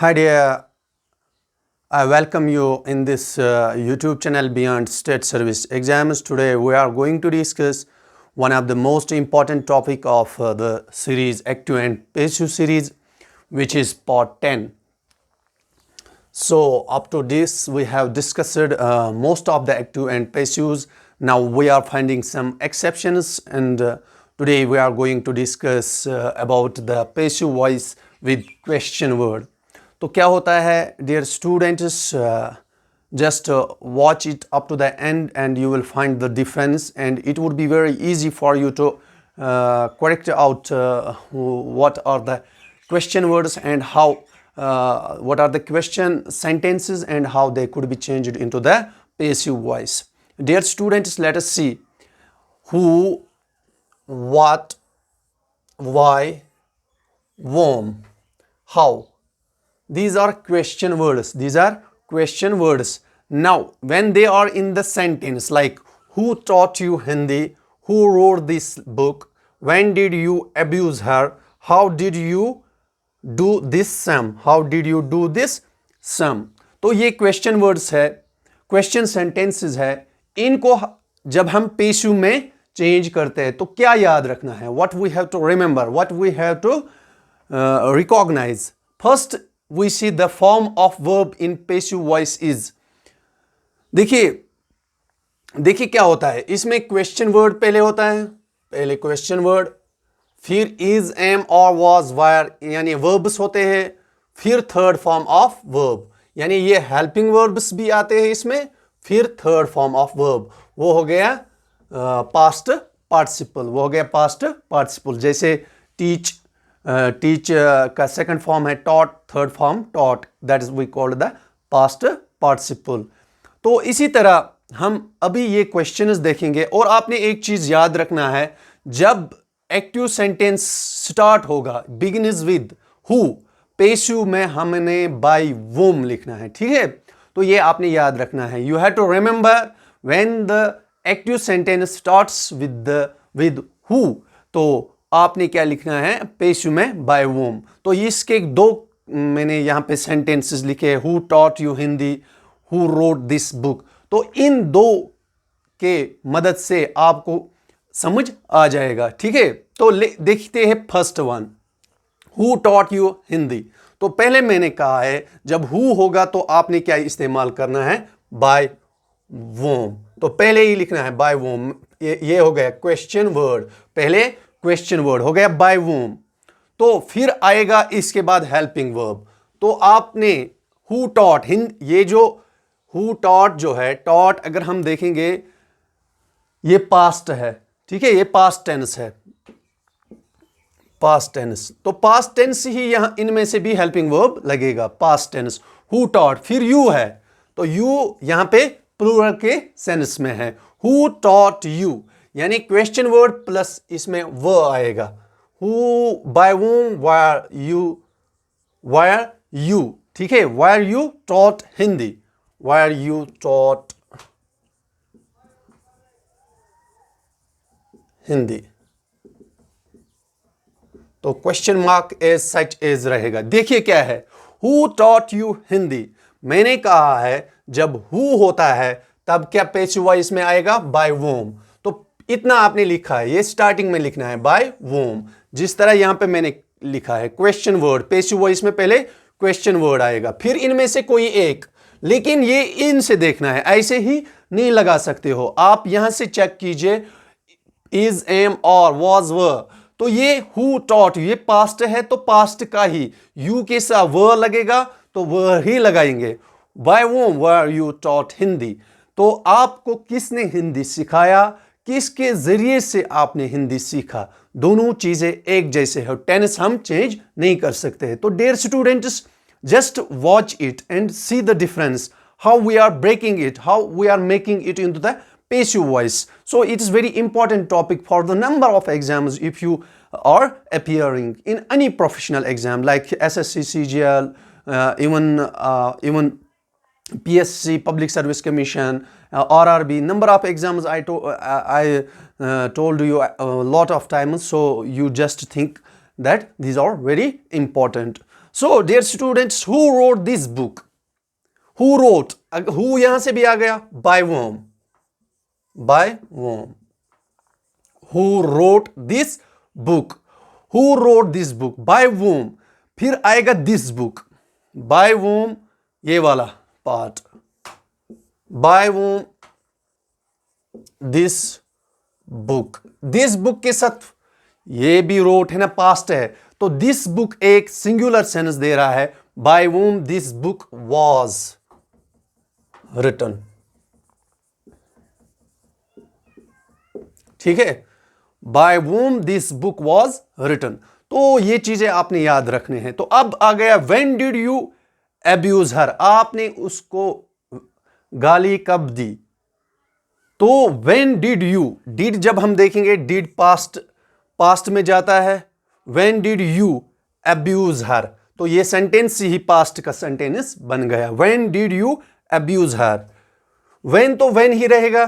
Hi dear, I welcome you in this YouTube channel Beyond State Service Exams. Today we are going to discuss one of the most important topic of the series Active and Passive series, which is part 10. So up to this we have discussed most of the active and passives. Now we are finding some exceptions, and today we are going to discuss about the passive voice with question word. तो क्या होता है dear students, just watch it up to the end and you will find the difference, and it would be very easy for you to correct out what are the question words and how what are the question sentences and how they could be changed into the passive voice. Dear students, let us see who, what, why, whom, how. These are question words. These are question words. Now, when they are in the sentence, like who taught you Hindi, who wrote this book, when did you abuse her, how did you do this sum, how did you do this sum. तो ये question words है, question sentences है. इनको जब हम पेशु में change करते हैं तो क्या याद रखना है, what we have to remember, what we have to recognize. First we see the form of verb in passive voice is. देखिए क्या होता है इसमें. क्वेश्चन वर्ड पहले होता है, पहले क्वेश्चन वर्ड, फिर इज, एम और वाज, वायर यानी वर्ब्स होते हैं, फिर थर्ड फॉर्म ऑफ वर्ब यानी ये हेल्पिंग वर्ब्स भी आते हैं इसमें, फिर थर्ड फॉर्म ऑफ वर्ब वो हो गया पास्ट पार्टिसिपल, वो हो गया पास्ट पार्टिसिपल. जैसे टीच, टीच का सेकंड फॉर्म है taught, third form taught, that is we called the past participle. तो इसी तरह हम अभी ये क्वेश्चंस देखेंगे. और आपने एक चीज याद रखना है, जब एक्टिव सेंटेंस स्टार्ट होगा बिगिनस विद हु, पेसिव में हमने बाय वोम लिखना है, ठीक है. तो ये आपने याद रखना है. You have to remember when the active sentence starts with who, तो आपने क्या लिखना है पेसिव में बाय वोम. तो इसके दो मैंने यहाँ पे सेंटेंसेस लिखे, who taught you Hindi, who wrote this book. तो इन दो के मदद से आपको समझ आ जाएगा, ठीक है. तो देखते हैं first one, who taught you Hindi. तो पहले मैंने कहा है जब हु होगा तो आपने क्या इस्तेमाल करना है, बाय वोम. तो पहले ही लिखना है बाय वोम. ये हो गया क्वेश्चन वर्ड, पहले क्वेश्चन वर्ड हो गया बाय वोम. तो फिर आएगा इसके बाद हेल्पिंग वर्ब. तो आपने हु टॉट ये जो हु टॉट जो है, टॉट अगर हम देखेंगे ये पास्ट है, ठीक है, ये पास्ट टेंस है, पास्ट टेंस. तो पास्ट टेंस ही यहां इनमें से भी हेल्पिंग वर्ब लगेगा, पास्ट टेंस. हु टॉट, फिर यू है तो यू यहां पे प्लूरल के सेंस में है, हु टॉट यू यानी क्वेश्चन वर्ड प्लस इसमें व आएगा. Who, by whom, were you, ठीक है, were you taught Hindi, were you taught Hindi. तो question mark as such as रहेगा. देखिए क्या है, हु टॉट यू हिंदी. मैंने कहा है जब हु होता है तब क्या पेसिव वॉइस में आएगा, बाय वोम. तो इतना आपने लिखा है, ये स्टार्टिंग में लिखना है बाय वोम. जिस तरह यहां पे मैंने लिखा है क्वेश्चन वर्ड, पेसिव वॉइस में पहले क्वेश्चन वर्ड आएगा, फिर इनमें से कोई एक. लेकिन ये इनसे देखना है, ऐसे ही नहीं लगा सकते हो आप. यहां से चेक कीजिए, इज, एम और वाज, वर. तो ये हु टॉट ये पास्ट है तो पास्ट का ही यू के साथ वर लगेगा तो वर ही लगाएंगे. By whom were you taught Hindi. तो आपको किसने हिंदी सिखाया, किसके जरिए से आपने हिंदी सीखा, दोनों चीजें एक जैसे है, टेंस हम चेंज नहीं कर सकते हैं. तो dear students, just watch it and see the difference, how we are breaking it, how we are making it into the passive voice. So it is very important topic for the number of exams if you are appearing in any professional exam like SSC, CGL, even PSC, Public Service Commission, RRB. Number of exams I told you a lot of times, so you just think that these are very important. So dear students, who wrote this book? Who wrote? Who यहां से भी आ गया, by whom. By whom. Who wrote this book? Who wrote this book? By whom. फिर आएगा this book. By whom, ये वाला part. By whom this book. This book के साथ ये भी wrote है ना, past है, तो this book एक singular sentence दे रहा है. By whom this book was written. ठीक है, by whom this book was written. तो ये चीजें आपने याद रखने हैं. तो अब आ गया when did you abuse her. आपने उसको गाली कब दी. तो when did you, did जब हम देखेंगे did past में जाता है. when did you abuse her, तो ये सेंटेंस ही पास्ट का सेंटेंस बन गया. when did you abuse her. when तो when ही रहेगा.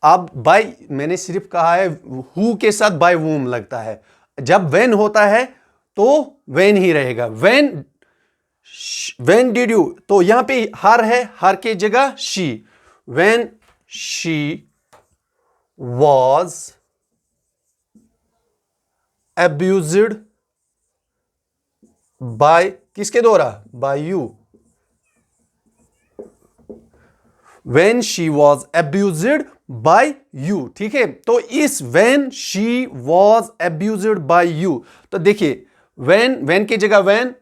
अब by मैंने सिर्फ कहा है who के साथ by whom लगता है. जब when होता है तो when ही रहेगा. when did you, तो यहां पे हर है, हर के जगह she. when she was abused by, किसके द्वारा, by you. when she was abused by you. ठीक है, तो इस when she was abused by you, तो देखिए when की जगह when,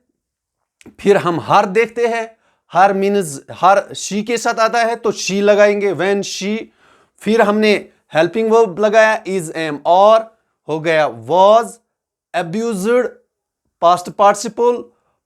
फिर हम हर देखते हैं. हर मीन्स हर she के साथ आता है तो she लगाएंगे. when she, फिर हमने हेल्पिंग वर्ब लगाया is am, और हो गया was abused past participle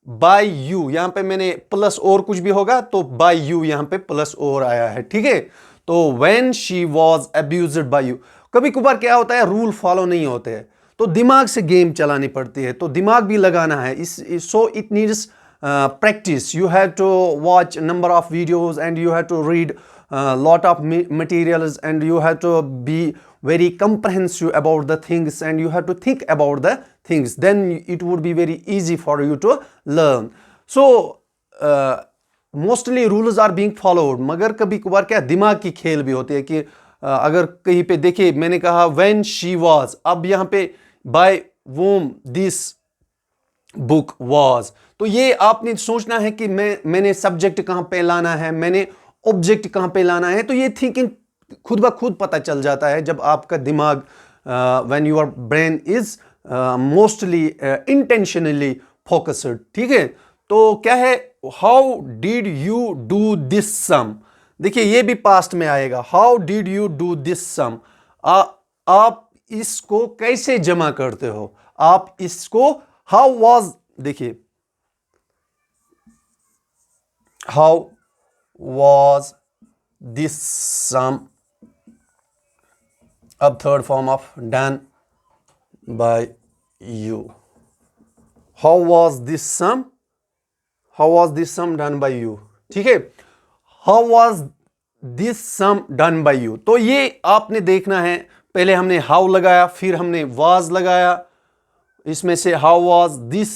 by you. यहां पे मैंने प्लस और कुछ भी होगा तो by you यहां पे प्लस और आया है. ठीक है, तो when she was abused by you. कभी कभार क्या होता है, रूल फॉलो नहीं होते हैं तो दिमाग से गेम चलानी पड़ती है, तो दिमाग भी लगाना है. So it needs practice. You have to watch number of videos and you have to read lot of materials and you have to be very comprehensive about the things and you have to think about the things. Then it would be very easy for you to learn. So mostly rules are being followed. मगर कभी कभार क्या दिमाग की खेल भी होती है कि अगर कहीं पे देखिए मैंने कहा when she was, अब यहाँ पे by whom this book was, तो ये आपने सोचना है कि मैंने सब्जेक्ट कहां पे लाना है, मैंने ऑब्जेक्ट कहां पे लाना है. तो ये थिंकिंग खुद ब खुद पता चल जाता है जब आपका दिमाग when your brain is mostly intentionally focused. ठीक है, तो क्या है, how did you do this sum. देखिए ये भी पास्ट में आएगा. How did you do this sum, आप इसको कैसे जमा करते हो, आप इसको हाउ वाज, देखिए how was this sum, अब third form of done by you. how was this sum done by you. ठीक है, how was this sum done by you, तो ये आपने देखना है. पहले हमने how लगाया, फिर हमने was लगाया. इसमें से how was this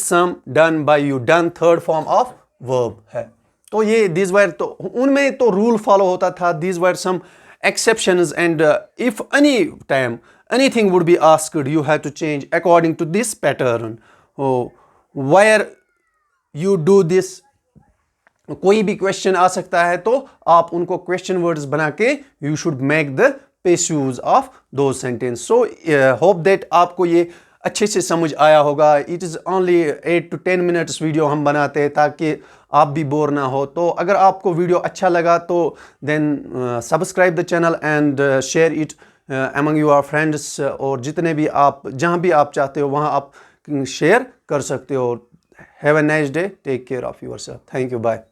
sum done by you, done third form of verb है. तो ये these were, तो उनमें तो रूल फॉलो होता था. these were some exceptions and if any time anything would be asked, you have to change according to this pattern. where you do this, कोई भी क्वेश्चन आ सकता है तो आप उनको क्वेश्चन वर्ड्स बना के you should make the best use of those sentences. so hope that आपको ये अच्छे से समझ आया होगा. It is only 8 to 10 minutes video हम बनाते हैं ताकि आप भी बोर ना हो. तो अगर आपको वीडियो अच्छा लगा तो then subscribe the channel and share it among your friends, और जितने भी आप जहां भी आप चाहते हो वहां आप शेयर कर सकते हो. Have a nice day, take care of yourself. Thank you, bye.